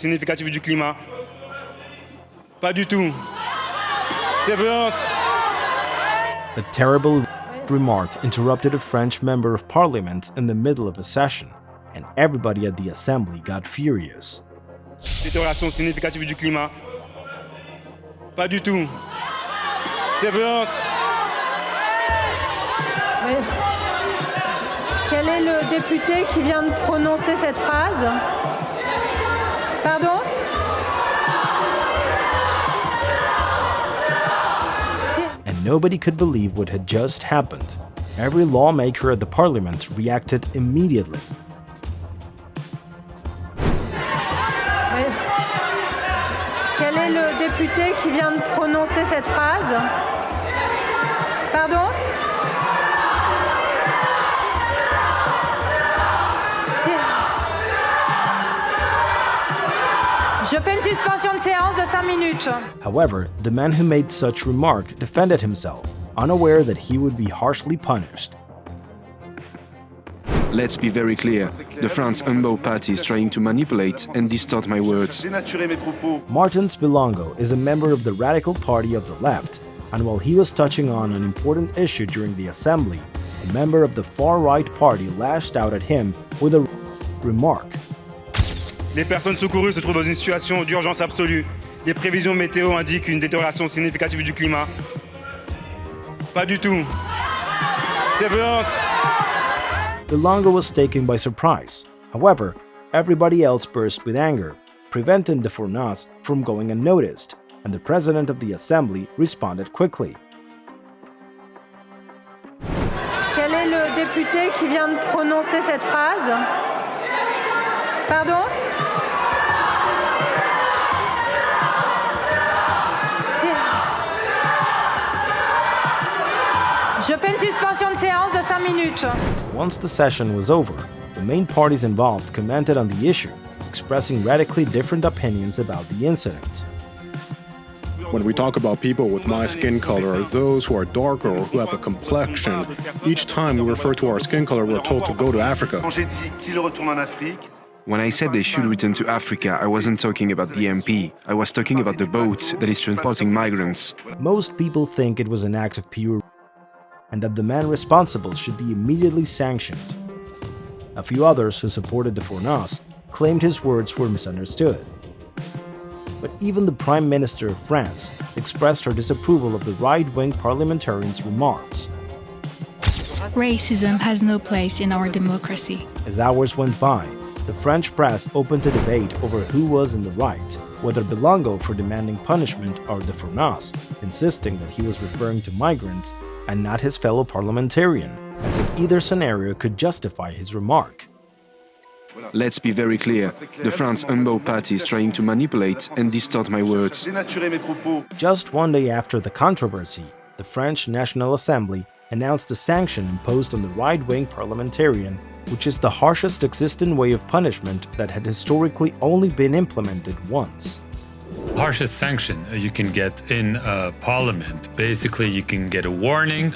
Significatif du climat. Pas du tout. C'est violence. A terrible remark interrupted a French member of parliament in the middle of a session, and everybody at the assembly got furious. Détérioration significative du climat. Pas du tout. C'est violence. Mais quel est le député qui vient de prononcer cette phrase? Pardon? And nobody could believe what had just happened. Every lawmaker at the parliament reacted immediately. Mais quel est le député qui vient de prononcer cette phrase? Pardon? Je fais une suspension de séance de 5 minutes. However, the man who made such remark defended himself, unaware that he would be harshly punished. Let's be very clear. The France Humble Party is trying to manipulate and distort my words. Martins Bilongo is a member of the Radical Party of the Left, and while he was touching on an important issue during the assembly, a member of the far-right party lashed out at him with a remark. Les personnes secourues se trouvent dans une situation d'urgence absolue. Les prévisions météo indiquent une détérioration significative du climat. Pas du tout. C'est violence. Bilongo was taken by surprise. However, everybody else burst with anger, preventing the Fournas from going unnoticed, and the president of the assembly responded quickly. Quel est le député qui vient de prononcer cette phrase? Pardon? Je fais une suspension de séance de 5 minutes. Once the session was over, the main parties involved commented on the issue, expressing radically different opinions about the incident. When we talk about people with my skin color or those who are darker or who have a complexion, each time we refer to our skin color, we're told to go to Africa. When I said they should return to Africa, I wasn't talking about the MP. I was talking about the boat that is transporting migrants. Most people think it was an act of pure and that the man responsible should be immediately sanctioned. A few others who supported the Fournas claimed his words were misunderstood. But even the Prime Minister of France expressed her disapproval of the right-wing parliamentarian's remarks. Racism has no place in our democracy. As hours went by, the French press opened a debate over who was in the right, whether Bilongo for demanding punishment or the Fournas, insisting that he was referring to migrants and not his fellow parliamentarian, as if either scenario could justify his remark. Let's be very clear. The France Humble Party is trying to manipulate and distort my words. Just one day after the controversy, the French National Assembly announced a sanction imposed on the right-wing parliamentarian, which is the harshest existing way of punishment that had historically only been implemented once. Harshest sanction you can get in Parliament. Basically, you can get a warning,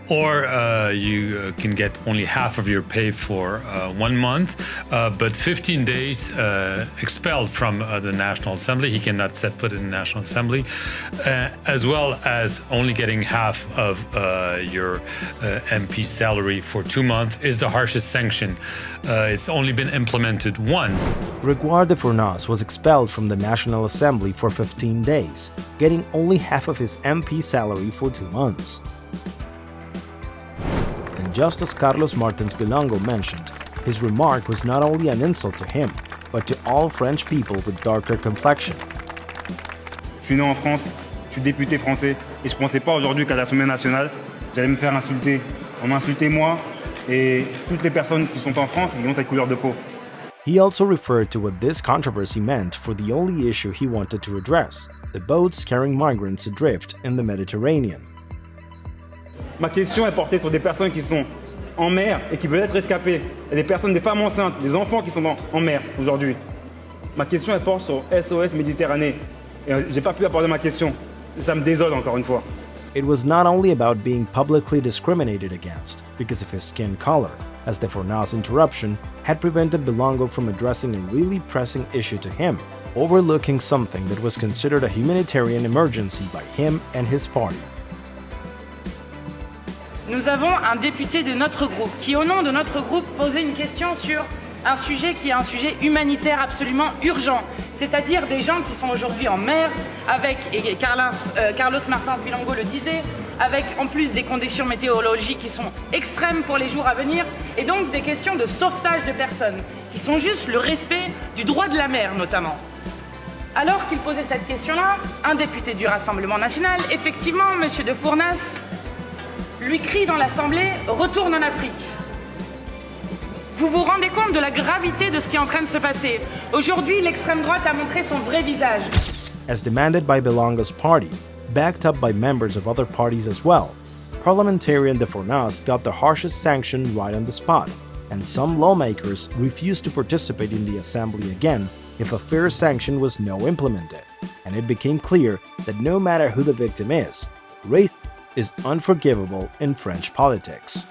or you can get only half of your pay for 1 month, but 15 days expelled from the National Assembly. He cannot set foot in the National Assembly, as well as only getting half of your MP salary for 2 months is the harshest sanction. It's only been implemented once. Grégoire de Fournas was expelled from the National Assembly for 15 days, getting only half of his MP salary for 2 months. And just as Carlos Martins Bilongo mentioned, his remark was not only an insult to him, but to all French people with darker complexion. Je suis né en France, je suis député français, et je ne pensais pas aujourd'hui qu'à l'Assemblée nationale, j'allais me faire insulter. On m'a insulté moi et toutes les personnes qui sont en France et qui ont cette couleur de peau. He also referred to what this controversy meant for the only issue he wanted to address, the boats carrying migrants adrift in the Mediterranean. Ma question est portée sur des personnes qui sont en mer et qui veulent être rescapées. Et des personnes, des femmes enceintes, des enfants qui sont en mer aujourd'hui. Ma question elle porte sur SOS Méditerranée. Et j'ai pas pu aborder ma question. Ça me désole encore une fois. It was not only about being publicly discriminated against because of his skin color, as the Fornas interruption had prevented Belongo from addressing a really pressing issue to him, overlooking something that was considered a humanitarian emergency by him and his party. Nous avons un député de notre groupe qui, au nom de notre groupe, posait une question sur un sujet qui est un sujet humanitaire absolument urgent, c'est-à-dire des gens qui sont aujourd'hui en mer, avec, et Carlos Martins Bilongo le disait, avec en plus des conditions météorologiques qui sont extrêmes pour les jours à venir, et donc des questions de sauvetage de personnes, qui sont juste le respect du droit de la mer notamment. Alors qu'il posait cette question-là, un député du Rassemblement national, effectivement, M. de Fournas, lui crie dans l'Assemblée « Retourne en Afrique ». Vous vous rendez compte de la gravité de ce qui est en train de se passer. Aujourd'hui, l'extrême droite a montré son vrai visage. As demanded by Belongo's party, backed up by members of other parties as well, Parliamentarian de Fornas got the harshest sanction right on the spot, and some lawmakers refused to participate in the assembly again if a fair sanction was not implemented, and it became clear that no matter who the victim is, race is unforgivable in French politics.